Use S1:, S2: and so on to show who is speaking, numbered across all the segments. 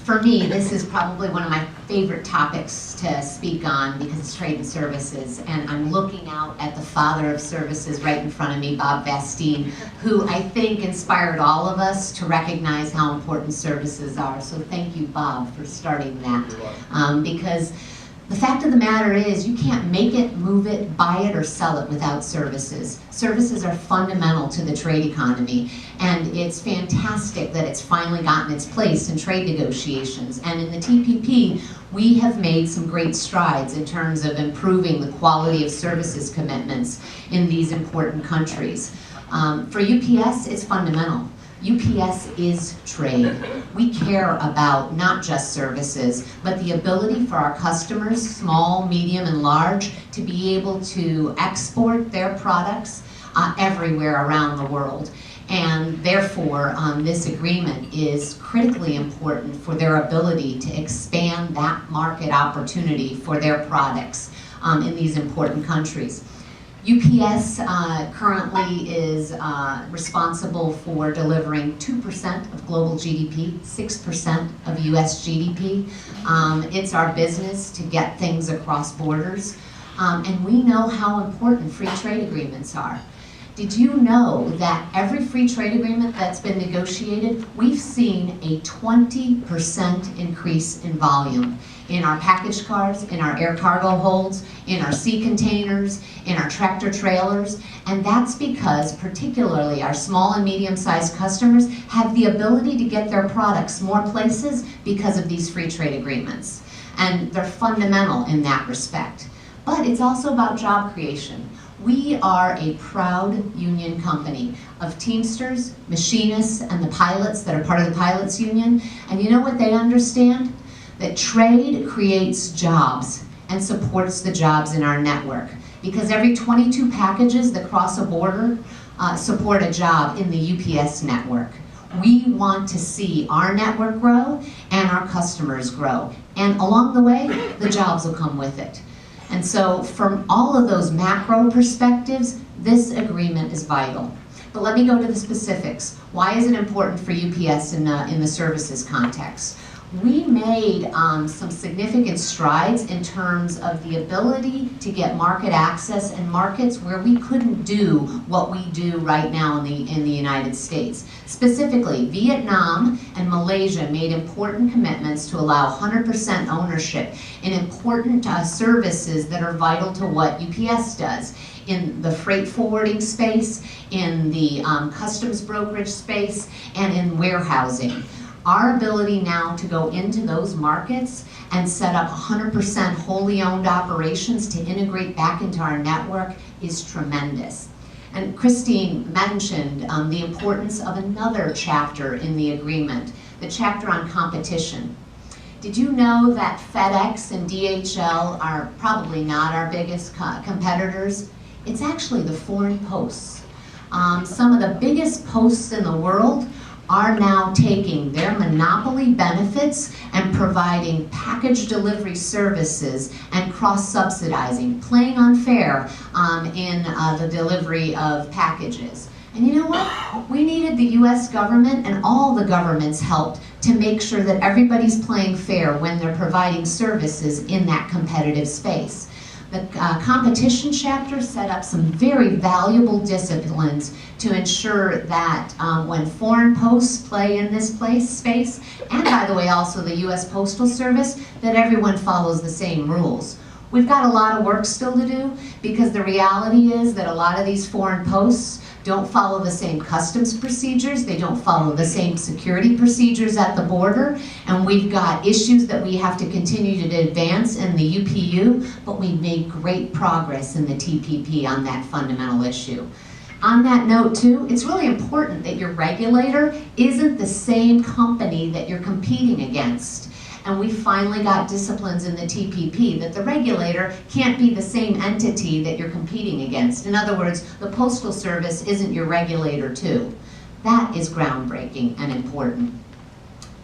S1: For me, this is probably one of my favorite topics to speak on because it's trade and services, and I'm looking out at the father of services right in front of me, Bob Bastine, who I think inspired all of us to recognize how important services are. So thank you, Bob, for starting that. Because the fact of the matter is you can't make it, move it, buy it, or sell it without services. Services are fundamental to the trade economy, and it's fantastic that it's finally gotten its place in trade negotiations. And in the TPP, we have made some great strides in terms of improving the quality of services commitments in these important countries. For UPS, it's fundamental. UPS is trade. We care about not just services, but the ability for our customers, small, medium, and large, to be able to export their products everywhere around the world. And therefore, this agreement is critically important for their ability to expand that market opportunity for their products in these important countries. UPS currently is responsible for delivering 2% of global GDP, 6% of US GDP. It's our business to get things across borders. And we know how important free trade agreements are. Did you know that every free trade agreement that's been negotiated, we've seen a 20% increase in volume in our package cars, in our air cargo holds, in our sea containers, in our tractor trailers, and that's because particularly our small and medium-sized customers have the ability to get their products more places because of these free trade agreements. And they're fundamental in that respect. But it's also about job creation. We are a proud union company of Teamsters, machinists, and the pilots that are part of the pilots union. And you know what they understand? That trade creates jobs and supports the jobs in our network. Because every 22 packages that cross a border support a job in the UPS network. We want to see our network grow and our customers grow. And along the way, the jobs will come with it. And so from all of those macro perspectives, this agreement is vital. But let me go to the specifics. Why is it important for UPS in the services context? We made some significant strides in terms of the ability to get market access in markets where we couldn't do what we do right now in the United States. Specifically, Vietnam and Malaysia made important commitments to allow 100% ownership in important services that are vital to what UPS does. In the freight forwarding space, in the customs brokerage space, and in warehousing. Our ability now to go into those markets and set up 100% wholly owned operations to integrate back into our network is tremendous. And Christine mentioned the importance of another chapter in the agreement, the chapter on competition. Did you know that FedEx and DHL are probably not our biggest competitors? It's actually the foreign posts. Some of the biggest posts in the world are now taking their monopoly benefits and providing package delivery services and cross-subsidizing, playing unfair in the delivery of packages. And you know what? We needed the US government and all the governments helped to make sure that everybody's playing fair when they're providing services in that competitive space. The competition chapter set up some very valuable disciplines to ensure that when foreign posts play in this space, and by the way also the US Postal Service, that everyone follows the same rules. We've got a lot of work still to do because the reality is that a lot of these foreign posts don't follow the same customs procedures, they don't follow the same security procedures at the border, and we've got issues that we have to continue to advance in the UPU, but we've made great progress in the TPP on that fundamental issue. On that note too, it's really important that your regulator isn't the same company that you're competing against. And we finally got disciplines in the TPP that the regulator can't be the same entity that you're competing against. In other words, the Postal Service isn't your regulator too. That is groundbreaking and important.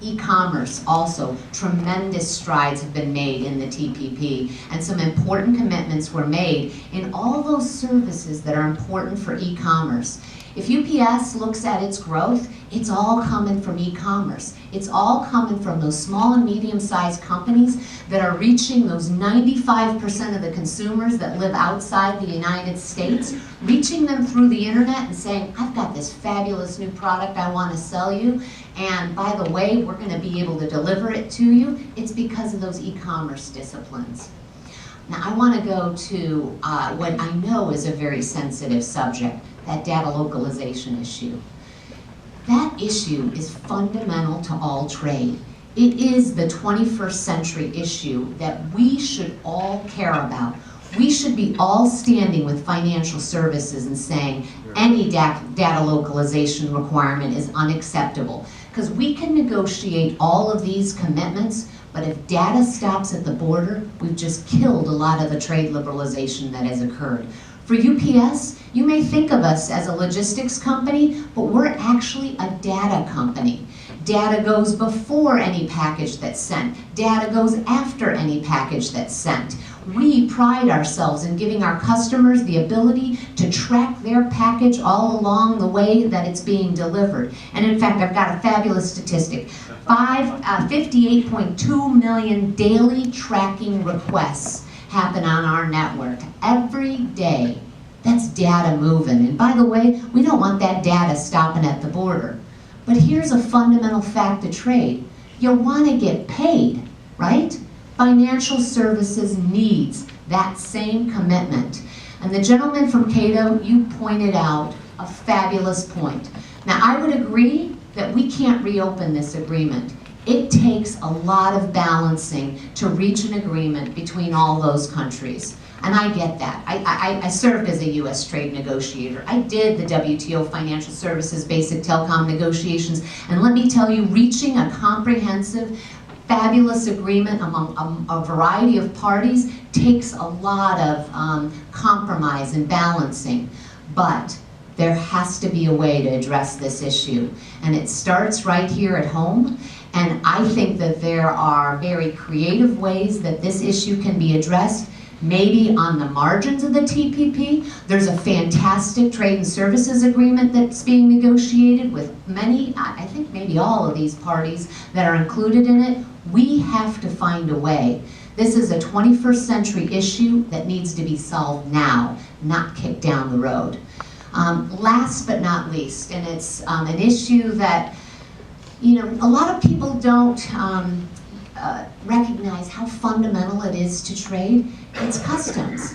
S1: E-commerce also, tremendous strides have been made in the TPP, and some important commitments were made in all those services that are important for e-commerce. If UPS looks at its growth, It's all coming from e-commerce. It's all coming from those small and medium-sized companies that are reaching those 95% of the consumers that live outside the United States, reaching them through the internet and saying, I've got this fabulous new product I want to sell you, and by the way, we're going to be able to deliver it to you. It's because of those e-commerce disciplines. Now, I want to go to what I know is a very sensitive subject, that data localization issue. That issue is fundamental to all trade. It is the 21st century issue that we should all care about. We should be all standing with financial services and saying any data localization requirement is unacceptable. Because we can negotiate all of these commitments, but if data stops at the border, we've just killed a lot of the trade liberalization that has occurred. For UPS, you may think of us as a logistics company, but we're actually a data company. Data goes before any package that's sent. Data goes after any package that's sent. We pride ourselves in giving our customers the ability to track their package all along the way that it's being delivered. And in fact, I've got a fabulous statistic. 58.2 million daily tracking requests happen on our network every day. That's data moving. And by the way, we don't want that data stopping at the border. But here's a fundamental fact of trade. You want to get paid, right? Financial services needs that same commitment. And the gentleman from Cato, you pointed out a fabulous point. Now, I would agree that we can't reopen this agreement. It takes a lot of balancing to reach an agreement between all those countries. And I get that. I served as a U.S. trade negotiator. I did the WTO Financial Services Basic Telecom negotiations. And let me tell you, reaching a comprehensive, fabulous agreement among a variety of parties takes a lot of compromise and balancing. But there has to be a way to address this issue. And it starts right here at home. And I think that there are very creative ways that this issue can be addressed. Maybe on the margins of the TPP. There's a fantastic trade and services agreement that's being negotiated with many, I think maybe all of these parties that are included in it. We have to find a way. This is a 21st century issue that needs to be solved now, not kicked down the road. Last but not least, and it's an issue that, you know, a lot of people don't recognize how fundamental it is to trade. It's customs.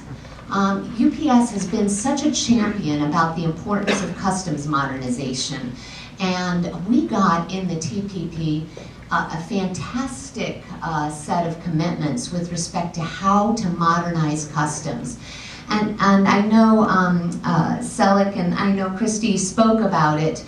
S1: UPS has been such a champion about the importance of customs modernization. And we got in the TPP a fantastic set of commitments with respect to how to modernize customs. And I know Selick and I know Christy spoke about it.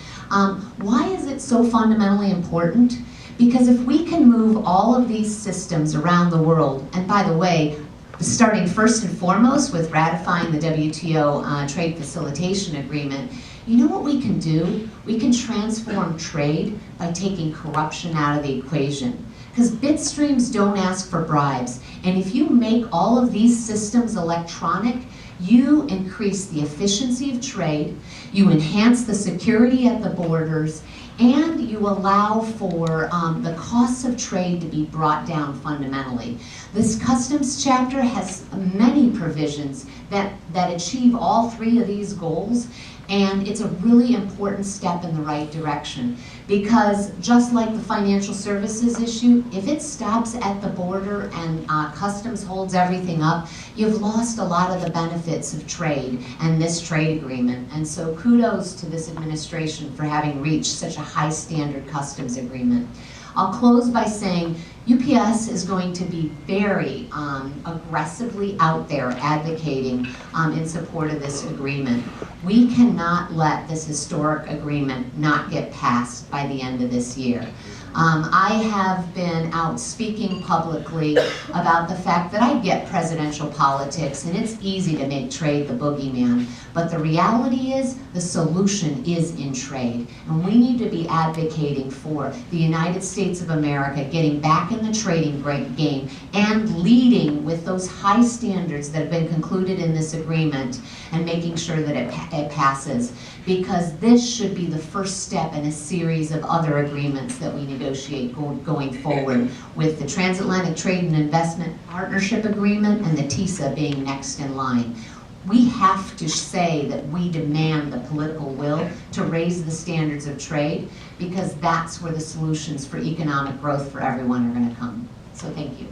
S1: Why is it so fundamentally important? Because if we can move all of these systems around the world, and by the way, starting first and foremost with ratifying the WTO Trade Facilitation Agreement, you know what we can do? We can transform trade by taking corruption out of the equation. Because bid streams don't ask for bribes. And if you make all of these systems electronic, you increase the efficiency of trade, you enhance the security at the borders, and you allow for the costs of trade to be brought down fundamentally. This customs chapter has many provisions that achieve all three of these goals, and it's a really important step in the right direction. Because just like the financial services issue, if it stops at the border and customs holds everything up, you've lost a lot of the benefits of trade and this trade agreement. And so kudos to this administration for having reached such a high standard customs agreement. I'll close by saying UPS is going to be very aggressively out there advocating in support of this agreement. We cannot let this historic agreement not get passed by the end of this year. I have been out speaking publicly about the fact that I get presidential politics and it's easy to make trade the boogeyman. But the reality is, the solution is in trade. And we need to be advocating for the United States of America getting back in the trading game and leading with those high standards that have been concluded in this agreement and making sure that it passes. Because this should be the first step in a series of other agreements that we negotiate going forward, with the Transatlantic Trade and Investment Partnership Agreement and the TISA being next in line. We have to say that we demand the political will to raise the standards of trade, because that's where the solutions for economic growth for everyone are going to come. So thank you.